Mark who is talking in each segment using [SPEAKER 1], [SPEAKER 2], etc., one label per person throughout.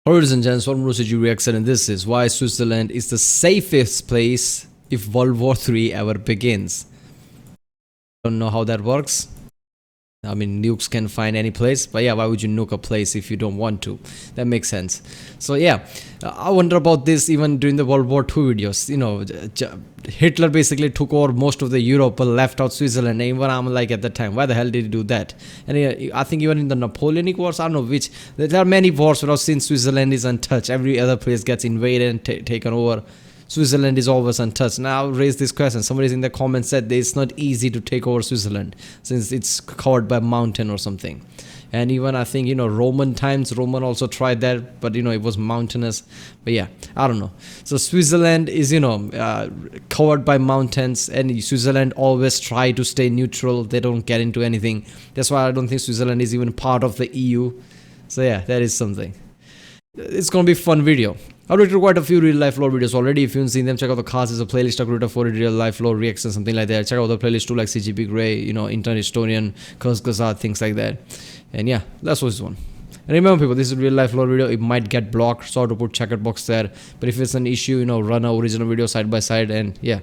[SPEAKER 1] Ladies and gents, welcome to CG Reaction, and this is why Switzerland is the safest place if World War III ever begins. Don't know how that works. I mean, nukes can find any place, but yeah, why would you nuke a place if you don't want to? That makes sense. So yeah, I wonder about this even during the World War II videos. You know, Hitler basically took over most of the Europe but left out Switzerland. And even I'm like at the time, why the hell did he do that? And I think even in the Napoleonic Wars, I don't know which, there are many wars where I've seen Switzerland is untouched. Every other place gets invaded and taken over. Switzerland is always untouched. Now I'll raise this question. Somebody's in the comments said that it's not easy to take over Switzerland since it's covered by mountain or something. And even I think, you know, Roman times, Roman also tried that, but you know, it was mountainous. But yeah, I don't know. So Switzerland is, you know, covered by mountains, and Switzerland always try to stay neutral. They don't get into anything. That's why I don't think Switzerland is even part of the EU. So yeah, that is something. It's gonna be a fun video. I've recorded quite a few real life lore videos already. If you haven't seen them, check out the cards. There's a playlist I created for real life lore reaction, something like that. Check out the playlist too, like CGP Grey, you know, Intern Estonian, Kazkazat, things like that. And yeah, that's what's one. And remember, people, this is a real life lore video. It might get blocked, so I have to put checkered box there. But if it's an issue, you know, run an original video side by side, and yeah.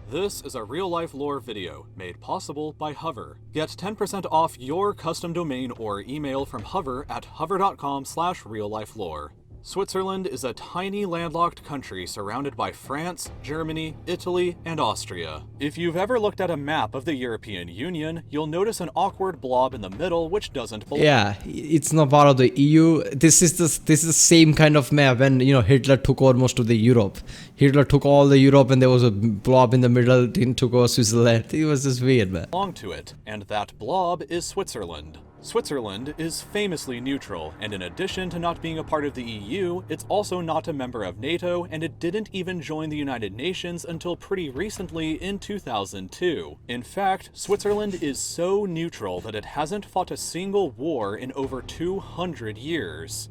[SPEAKER 2] This is a real-life lore video made possible by Hover. Get 10% off your custom domain or email from Hover at hover.com/reallifelore. Switzerland is a tiny landlocked country surrounded by France, Germany, Italy, and Austria. If you've ever looked at a map of the European Union, you'll notice an awkward blob in the middle which doesn't belong.
[SPEAKER 1] Yeah, it's not part of the EU. This is the same kind of map when, you know, Hitler took over most of the Europe. Hitler took all the Europe and there was a blob in the middle, didn't took over Switzerland. It was just weird, man.
[SPEAKER 2] Belong to it, and that blob is Switzerland. Switzerland is famously neutral, and in addition to not being a part of the EU, it's also not a member of NATO, and it didn't even join the United Nations until pretty recently in 2002. In fact, Switzerland is so neutral that it hasn't fought a single war in over 200 years.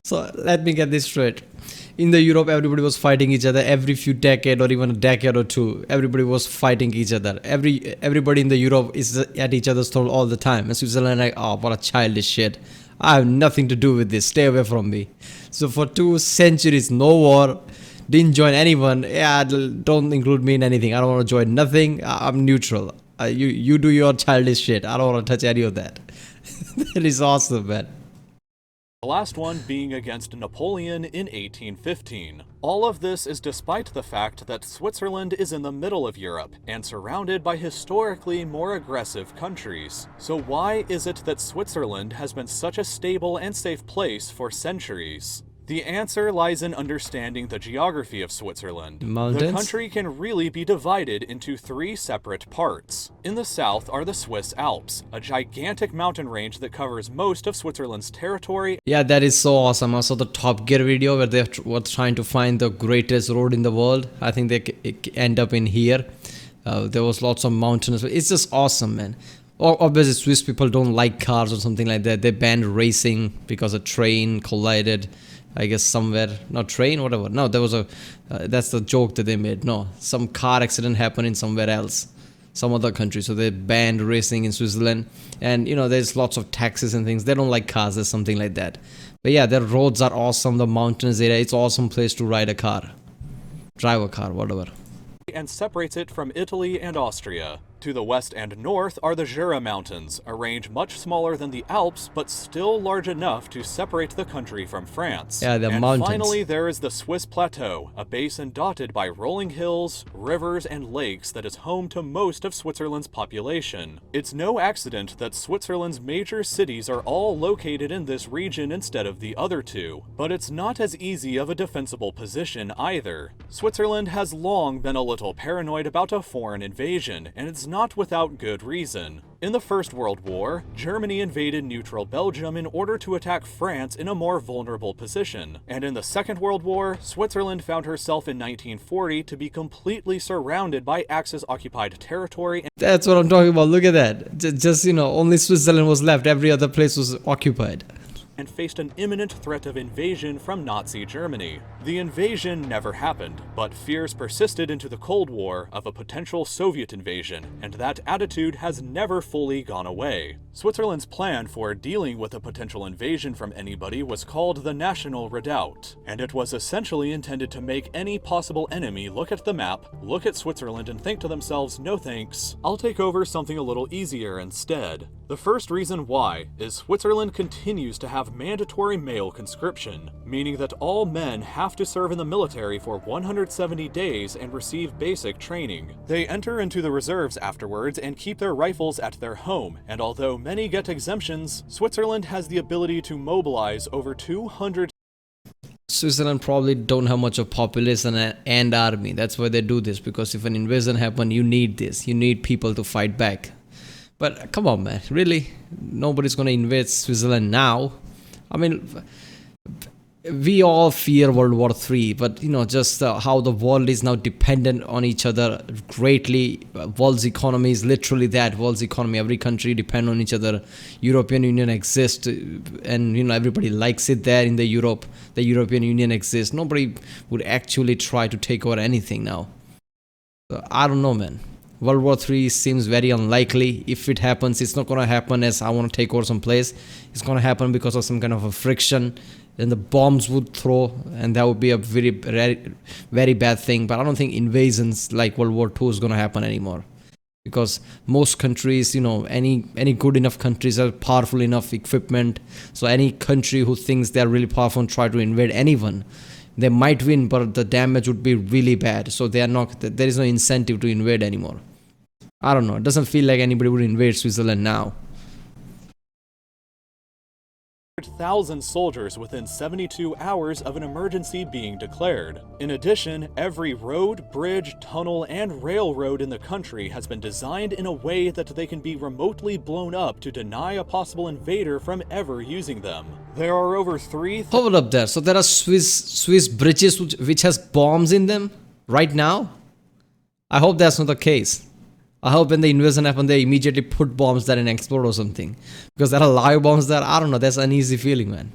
[SPEAKER 1] So let me get this straight. In the Europe, everybody was fighting each other every few decades or even a decade or two. Everybody was fighting each other. Everybody in the Europe is at each other's throat all the time. And Switzerland, like, oh, what a childish shit. I have nothing to do with this. Stay away from me. So for 2 centuries, no war. Didn't join anyone. Yeah, don't include me in anything. I don't want to join nothing. I'm neutral. You do your childish shit. I don't want to touch any of that. That is awesome, man.
[SPEAKER 2] The last one being against Napoleon in 1815. All of this is despite the fact that Switzerland is in the middle of Europe and surrounded by historically more aggressive countries. So why is it that Switzerland has been such a stable and safe place for centuries? The answer lies in understanding the geography of Switzerland.
[SPEAKER 1] Mountains?
[SPEAKER 2] The country can really be divided into 3 separate parts. In the south are the Swiss Alps, a gigantic mountain range that covers most of Switzerland's territory.
[SPEAKER 1] Yeah, that is so awesome. I saw the Top Gear video where they were trying to find the greatest road in the world. I think they end up in here. There was lots of mountains. It's just awesome, man. Obviously, Swiss people don't like cars or something like that. They banned racing because a train collided, I guess, somewhere. Not train, whatever. No, there was a that's the joke that they made. No, some car accident happened in somewhere else, some other country. So they banned racing in Switzerland. And you know, there's lots of taxes and things. They don't like cars or something like that. But yeah, their roads are awesome. The mountains area, it's an awesome place to ride a car, drive a car, whatever.
[SPEAKER 2] And separates it from Italy and Austria. To the west and north are the Jura Mountains, a range much smaller than the Alps, but still large enough to separate the country from France.
[SPEAKER 1] Yeah, the
[SPEAKER 2] and
[SPEAKER 1] mountains.
[SPEAKER 2] Finally, there is the Swiss Plateau, a basin dotted by rolling hills, rivers, and lakes that is home to most of Switzerland's population. It's no accident that Switzerland's major cities are all located in this region instead of the other 2. But it's not as easy of a defensible position either. Switzerland has long been a little paranoid about a foreign invasion, and it's not without good reason. In the First World War, Germany invaded neutral Belgium in order to attack France in a more vulnerable position. And in the Second World War, Switzerland found herself in 1940 to be completely surrounded by Axis-occupied territory.
[SPEAKER 1] That's what I'm talking about. Look at that. Just, you know, only Switzerland was left. Every other place was occupied.
[SPEAKER 2] and faced an imminent threat of invasion from Nazi Germany. The invasion never happened, but fears persisted into the Cold War of a potential Soviet invasion, and that attitude has never fully gone away. Switzerland's plan for dealing with a potential invasion from anybody was called the National Redoubt, and it was essentially intended to make any possible enemy look at the map, look at Switzerland, and think to themselves, no thanks, I'll take over something a little easier instead. The first reason why is Switzerland continues to have mandatory male conscription, meaning that all men have to serve in the military for 170 days and receive basic training. They enter into the reserves afterwards and keep their rifles at their home, and although many get exemptions, Switzerland has the ability to mobilize over 200.
[SPEAKER 1] Switzerland probably don't have much of population and army. That's why they do this, because if an invasion happen, you need this. You need people to fight back. But come on, man, really? Nobody's gonna invade Switzerland now. I mean, we all fear World War III, but just how the world is now dependent on each other greatly. World's economy is literally that. World's economy, every country depend on each other. European Union exists, and everybody likes it there in the Europe. The European Union exists. Nobody would actually try to take over anything now. So, I don't know, man. World War III seems very unlikely. If it happens, it's not going to happen as I want to take over some place. It's going to happen because of some kind of a friction. Then the bombs would throw, and that would be a very, very bad thing. But I don't think invasions like World War II is going to happen anymore. Because most countries, any good enough countries have powerful enough equipment. So any country who thinks they're really powerful and try to invade anyone, they might win, but the damage would be really bad. So there is no incentive to invade anymore. I don't know. It doesn't feel like anybody would invade Switzerland now.
[SPEAKER 2] 100,000 soldiers within 72 hours of an emergency being declared. In addition, every road, bridge, tunnel, and railroad in the country has been designed in a way that they can be remotely blown up to deny a possible invader from ever using them. There are over 3.
[SPEAKER 1] Hold up there. So there are Swiss bridges which has bombs in them right now? I hope that's not the case. I hope when the invasion happened, they immediately put bombs there and explode or something. Because there are live bombs there. I don't know. That's an uneasy feeling, man.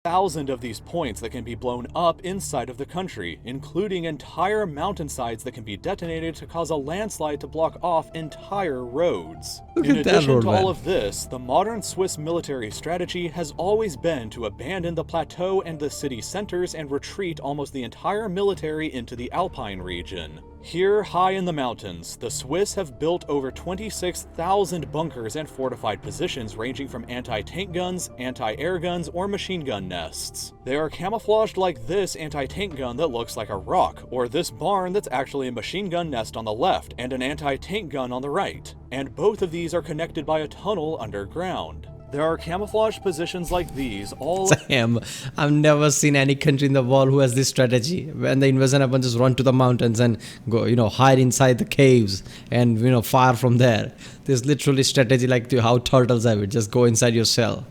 [SPEAKER 2] 1,000 of these points that can be blown up inside of the country, including entire mountainsides that can be detonated to cause a landslide to block off entire roads. In addition to all of this, the modern Swiss military strategy has always been to abandon the plateau and the city centers and retreat almost the entire military into the Alpine region. Here, high in the mountains, the Swiss have built over 26,000 bunkers and fortified positions ranging from anti-tank guns, anti-air guns, or machine gun nests. They are camouflaged like this anti-tank gun that looks like a rock, or this barn that's actually a machine gun nest on the left and an anti-tank gun on the right. And both of these are connected by a tunnel underground. There are camouflage positions like these all.
[SPEAKER 1] Damn, I've never seen any country in the world who has this strategy. When the invasion happens, just run to the mountains and go, hide inside the caves and, fire from there. There's literally strategy like how turtles have it. Just go inside your shell.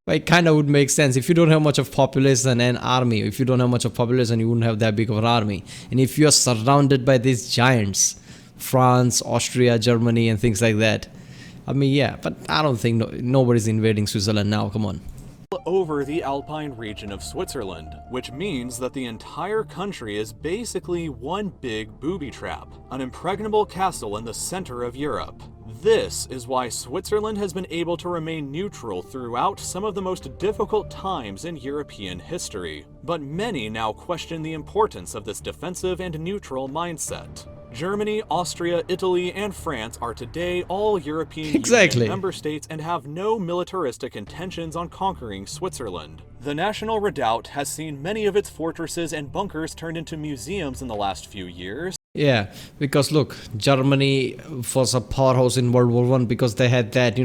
[SPEAKER 1] But it kind of would make sense. If you don't have much of population and army, if you don't have much of population, you wouldn't have that big of an army. And if you're surrounded by these giants, France, Austria, Germany, and things like that, I mean, yeah, but I don't think nobody's invading Switzerland now. Come on.
[SPEAKER 2] Over the Alpine region of Switzerland, which means that the entire country is basically one big booby trap, an impregnable castle in the center of Europe. This is why Switzerland has been able to remain neutral throughout some of the most difficult times in European history. But many now question the importance of this defensive and neutral mindset. Germany, Austria, Italy, and France are today all European Union member states and have no militaristic intentions on conquering Switzerland. The National Redoubt has seen many of its fortresses and bunkers turned into museums in the last few years.
[SPEAKER 1] Yeah, because look, Germany was a powerhouse in World War I because they had that,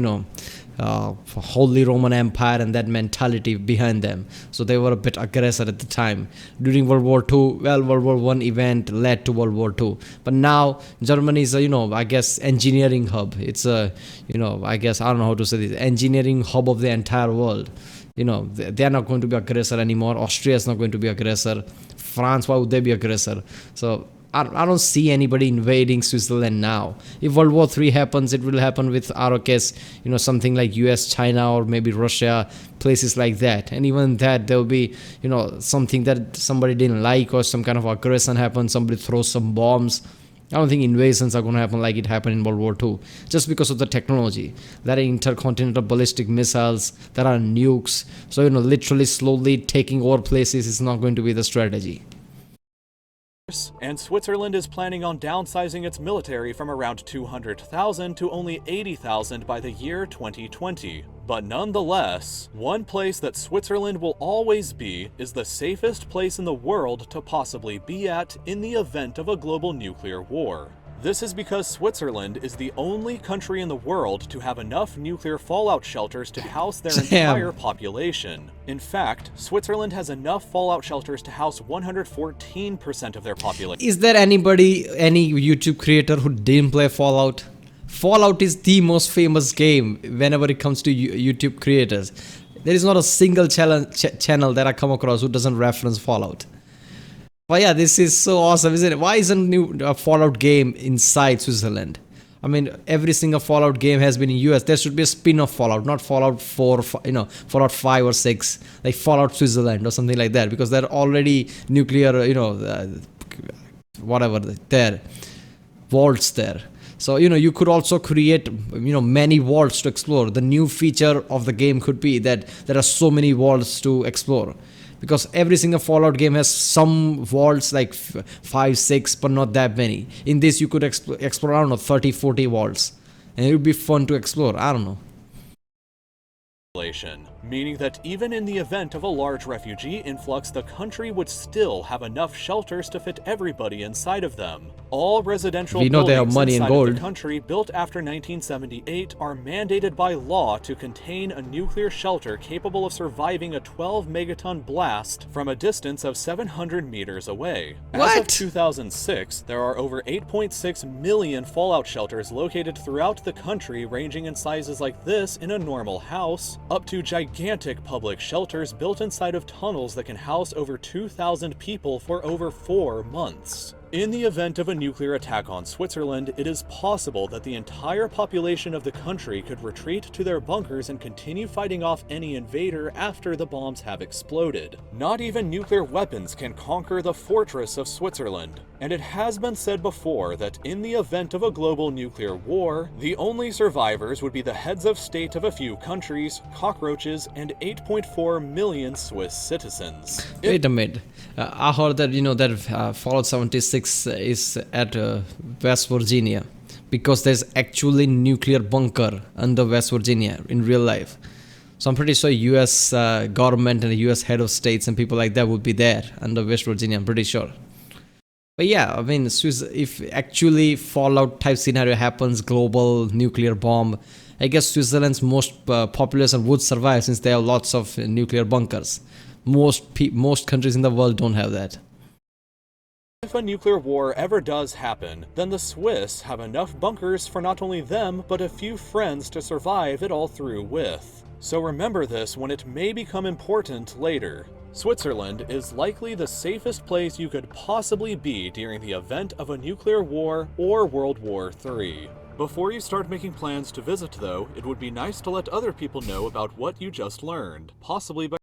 [SPEAKER 1] Holy Roman Empire and that mentality behind them. So they were a bit aggressive at the time. During World War II, World War I event led to World War II. But now Germany is a, engineering hub. It's a, I don't know how to say this, engineering hub of the entire world. They're not going to be aggressor anymore. Austria is not going to be aggressor. France, why would they be aggressor? So I don't see anybody invading Switzerland now. If World War III happens, it will happen with our case, something like US, China, or maybe Russia, places like that. And even that, there will be, something that somebody didn't like, or some kind of aggression happens, somebody throws some bombs. I don't think invasions are going to happen like it happened in World War II, just because of the technology. There are intercontinental ballistic missiles, there are nukes. So, literally slowly taking over places is not going to be the strategy.
[SPEAKER 2] And Switzerland is planning on downsizing its military from around 200,000 to only 80,000 by the year 2020. But nonetheless, one place that Switzerland will always be is the safest place in the world to possibly be at in the event of a global nuclear war. This is because Switzerland is the only country in the world to have enough nuclear fallout shelters to house their entire population. In fact, Switzerland has enough fallout shelters to house 114% of their population.
[SPEAKER 1] Is there any YouTube creator who didn't play Fallout? Fallout is the most famous game whenever it comes to YouTube creators. There is not a single channel that I come across who doesn't reference Fallout. But yeah, this is so awesome, isn't it? Why isn't a Fallout game inside Switzerland? I mean, every single Fallout game has been in US. There should be a spin-off Fallout, not Fallout 4, Fallout 5 or 6, like Fallout Switzerland or something like that, because they're already nuclear, whatever, there, vaults there. So, you could also create, many vaults to explore. The new feature of the game could be that there are so many vaults to explore. Because every single Fallout game has some vaults, like 5, 6, but not that many. In this, you could explore, I don't know, 30, 40 vaults. And it would be fun to explore. I don't know.
[SPEAKER 2] Meaning that even in the event of a large refugee influx, the country would still have enough shelters to fit everybody inside of them. All residential buildings inside of the country built after 1978 are mandated by law to contain a nuclear shelter capable of surviving a 12 megaton blast from a distance of 700 meters away. As of 2006, there are over 8.6 million fallout shelters located throughout the country, ranging in sizes like this in a normal house, up to gigantic public shelters built inside of tunnels that can house over 2,000 people for over 4 months. In the event of a nuclear attack on Switzerland, it is possible that the entire population of the country could retreat to their bunkers and continue fighting off any invader after the bombs have exploded. Not even nuclear weapons can conquer the fortress of Switzerland. And it has been said before that in the event of a global nuclear war, the only survivors would be the heads of state of a few countries, cockroaches, and 8.4 million Swiss citizens.
[SPEAKER 1] Wait a minute. I heard that, that Fallout 76 is at West Virginia, because there's actually nuclear bunker under West Virginia in real life. So I'm pretty sure US government and the US head of states and people like that would be there under West Virginia, I'm pretty sure. But yeah, I mean, if actually Fallout type scenario happens, global nuclear bomb, I guess Switzerland's most population would survive, since they have lots of nuclear bunkers. Most countries in the world don't have that.
[SPEAKER 2] If a nuclear war ever does happen, then the Swiss have enough bunkers for not only them, but a few friends to survive it all through with. So remember this when it may become important later. Switzerland is likely the safest place you could possibly be during the event of a nuclear war or World War III. Before you start making plans to visit though, it would be nice to let other people know about what you just learned, possibly by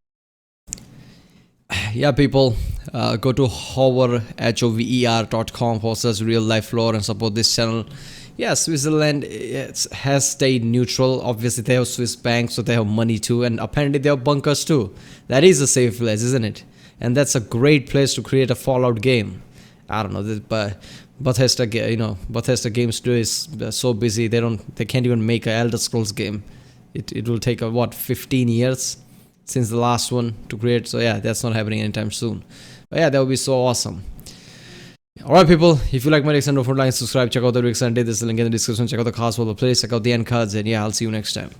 [SPEAKER 1] yeah, people, go to hover.com/RealLifeLore and support this channel. Yeah, Switzerland has stayed neutral. Obviously, they have Swiss banks, so they have money too, and apparently they have bunkers too. That is a safe place, isn't it? And that's a great place to create a Fallout game. I don't know, but Bethesda Game Studio is so busy, they can't even make an Elder Scrolls game. It will take 15 years since the last one to create. So yeah, that's not happening anytime soon. But yeah, that would be so awesome. Alright people, if you like my reaction, don't forget to like and subscribe. Check out the reaction, there's a link in the description. Check out the cards for the place, check out the end cards, and yeah, I'll see you next time.